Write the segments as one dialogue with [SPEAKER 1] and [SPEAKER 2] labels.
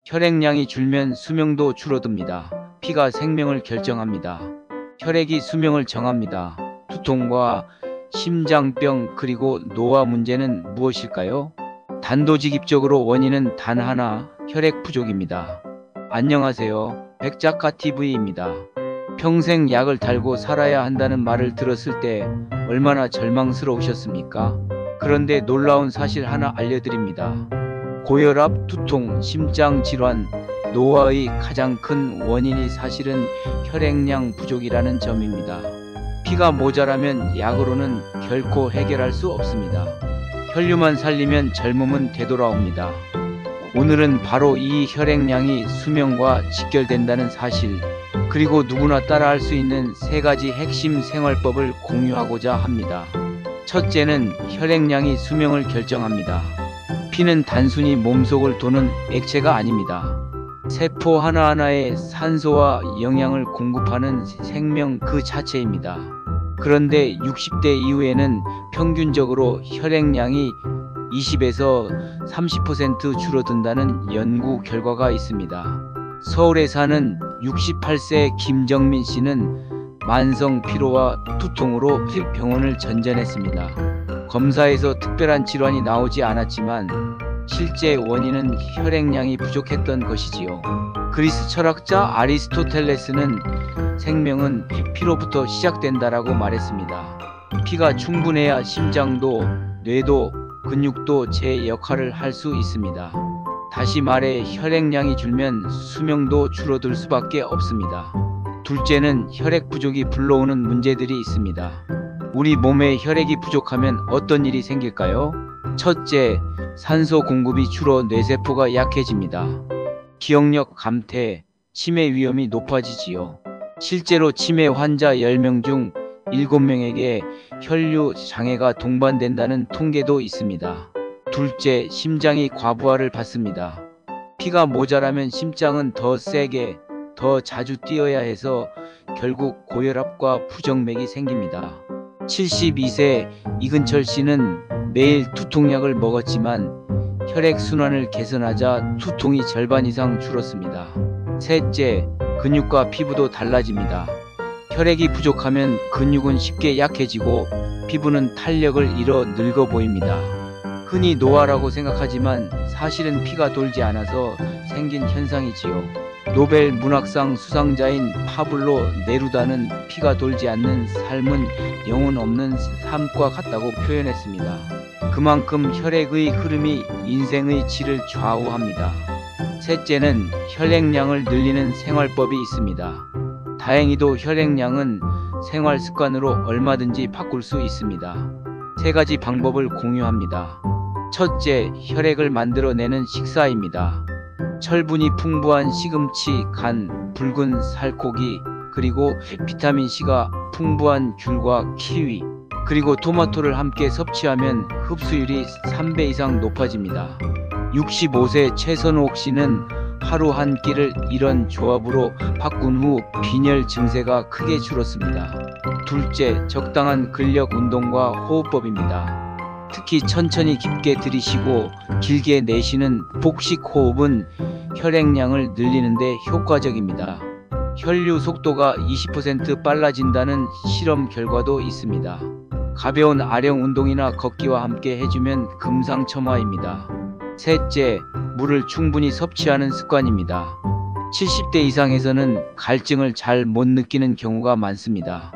[SPEAKER 1] 혈액량이 줄면 수명도 줄어듭니다. 피가 생명을 결정합니다. 혈액이 수명을 정합니다. 두통과 심장병 그리고 노화 문제는 무엇일까요? 단도직입적으로 원인은 단 하나, 혈액 부족입니다. 안녕하세요. 백작가TV입니다. 평생 약을 달고 살아야 한다는 말을 들었을 때 얼마나 절망스러우셨습니까? 그런데 놀라운 사실 하나 알려드립니다. 고혈압, 두통, 심장질환, 노화의 가장 큰 원인이 사실은 혈액량 부족이라는 점입니다. 피가 모자라면 약으로는 결코 해결할 수 없습니다. 혈류만 살리면 젊음은 되돌아옵니다. 오늘은 바로 이 혈액량이 수명과 직결된다는 사실, 그리고 누구나 따라할 수 있는 3가지 핵심 생활법을 공유하고자 합니다. 첫째는 혈액량이 수명을 결정합니다. 피는 단순히 몸속을 도는 액체가 아닙니다. 세포 하나하나에 산소와 영양을 공급하는 생명 그 자체입니다. 그런데 60대 이후에는 평균적으로 혈액량이 20에서 30% 줄어든다는 연구 결과가 있습니다. 서울에 사는 68세 김정민 씨는 만성 피로와 두통으로 병원을 전전했습니다. 검사에서 특별한 질환이 나오지 않았지만 실제 원인은 혈액량이 부족했던 것이지요. 그리스 철학자 아리스토텔레스는 생명은 피로부터 시작된다라고 말했습니다. 피가 충분해야 심장도, 뇌도, 근육도 제 역할을 할 수 있습니다. 다시 말해 혈액량이 줄면 수명도 줄어들 수밖에 없습니다. 둘째는 혈액 부족이 불러오는 문제들이 있습니다. 우리 몸에 혈액이 부족하면 어떤 일이 생길까요? 첫째, 산소 공급이 줄어 뇌세포가 약해집니다. 기억력 감퇴, 치매 위험이 높아지지요. 실제로 치매 환자 10명 중 7명에게 혈류 장애가 동반된다는 통계도 있습니다. 둘째, 심장이 과부하를 받습니다. 피가 모자라면 심장은 더 세게, 더 자주 뛰어야 해서 결국 고혈압과 부정맥이 생깁니다. 72세 이근철 씨는 매일 두통약을 먹었지만 혈액순환을 개선하자 두통이 절반 이상 줄었습니다. 셋째, 근육과 피부도 달라집니다. 혈액이 부족하면 근육은 쉽게 약해지고 피부는 탄력을 잃어 늙어 보입니다. 흔히 노화라고 생각하지만 사실은 피가 돌지 않아서 생긴 현상이지요. 노벨 문학상 수상자인 파블로 네루다는 피가 돌지 않는 삶은 영혼 없는 삶과 같다고 표현했습니다. 그만큼 혈액의 흐름이 인생의 질을 좌우합니다. 셋째는 혈액량을 늘리는 생활법이 있습니다. 다행히도 혈액량은 생활 습관으로 얼마든지 바꿀 수 있습니다. 3가지 방법을 공유합니다. 첫째, 혈액을 만들어내는 식사입니다. 철분이 풍부한 시금치, 간, 붉은 살코기, 그리고 비타민C가 풍부한 귤과 키위, 그리고 토마토를 함께 섭취하면 흡수율이 3배 이상 높아집니다. 65세 최선옥 씨는 하루 한 끼를 이런 조합으로 바꾼 후 빈혈 증세가 크게 줄었습니다. 둘째, 적당한 근력 운동과 호흡법입니다. 특히 천천히 깊게 들이쉬고 길게 내쉬는 복식 호흡은 혈액량을 늘리는 데 효과적입니다. 혈류 속도가 20% 빨라진다는 실험 결과도 있습니다. 가벼운 아령 운동이나 걷기와 함께 해주면 금상첨화입니다. 셋째, 물을 충분히 섭취하는 습관입니다. 70대 이상에서는 갈증을 잘 못 느끼는 경우가 많습니다.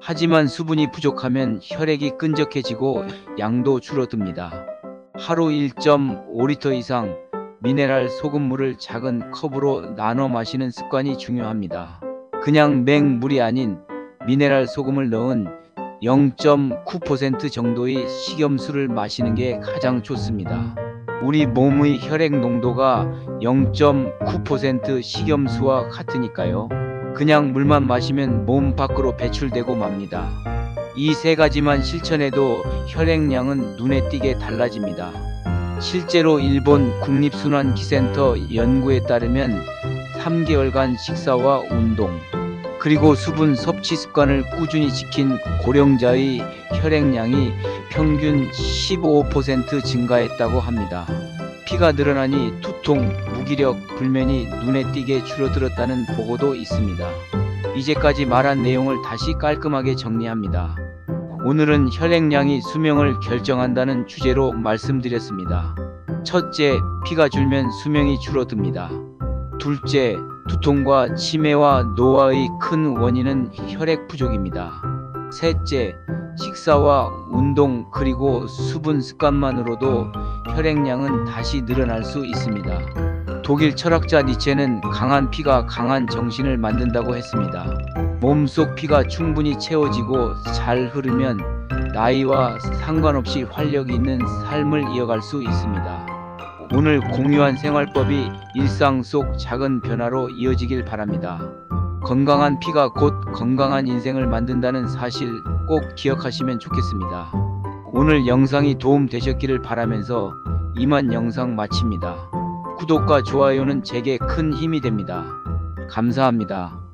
[SPEAKER 1] 하지만 수분이 부족하면 혈액이 끈적해지고 양도 줄어듭니다. 하루 1.5리터 이상 미네랄 소금물을 작은 컵으로 나눠 마시는 습관이 중요합니다. 그냥 맹물이 아닌 미네랄 소금을 넣은 0.9% 정도의 식염수를 마시는 게 가장 좋습니다. 우리 몸의 혈액 농도가 0.9% 식염수와 같으니까요. 그냥 물만 마시면 몸 밖으로 배출되고 맙니다. 이 3가지만 실천해도 혈액량은 눈에 띄게 달라집니다. 실제로 일본 국립순환기센터 연구에 따르면 3개월간 식사와 운동, 그리고 수분 섭취 습관을 꾸준히 지킨 고령자의 혈액량이 평균 15% 증가했다고 합니다. 피가 늘어나니 두통, 무기력, 불면이 눈에 띄게 줄어들었다는 보고도 있습니다. 이제까지 말한 내용을 다시 깔끔하게 정리합니다. 오늘은 혈액량이 수명을 결정한다는 주제로 말씀드렸습니다. 첫째, 피가 줄면 수명이 줄어듭니다. 둘째, 두통과 치매와 노화의 큰 원인은 혈액 부족입니다. 셋째, 식사와 운동 그리고 수분 습관만으로도 혈액량은 다시 늘어날 수 있습니다. 독일 철학자 니체는 강한 피가 강한 정신을 만든다고 했습니다. 몸속 피가 충분히 채워지고 잘 흐르면 나이와 상관없이 활력 있는 삶을 이어갈 수 있습니다. 오늘 공유한 생활법이 일상 속 작은 변화로 이어지길 바랍니다. 건강한 피가 곧 건강한 인생을 만든다는 사실 꼭 기억하시면 좋겠습니다. 오늘 영상이 도움 되셨기를 바라면서 이만 영상 마칩니다. 구독과 좋아요는 제게 큰 힘이 됩니다. 감사합니다.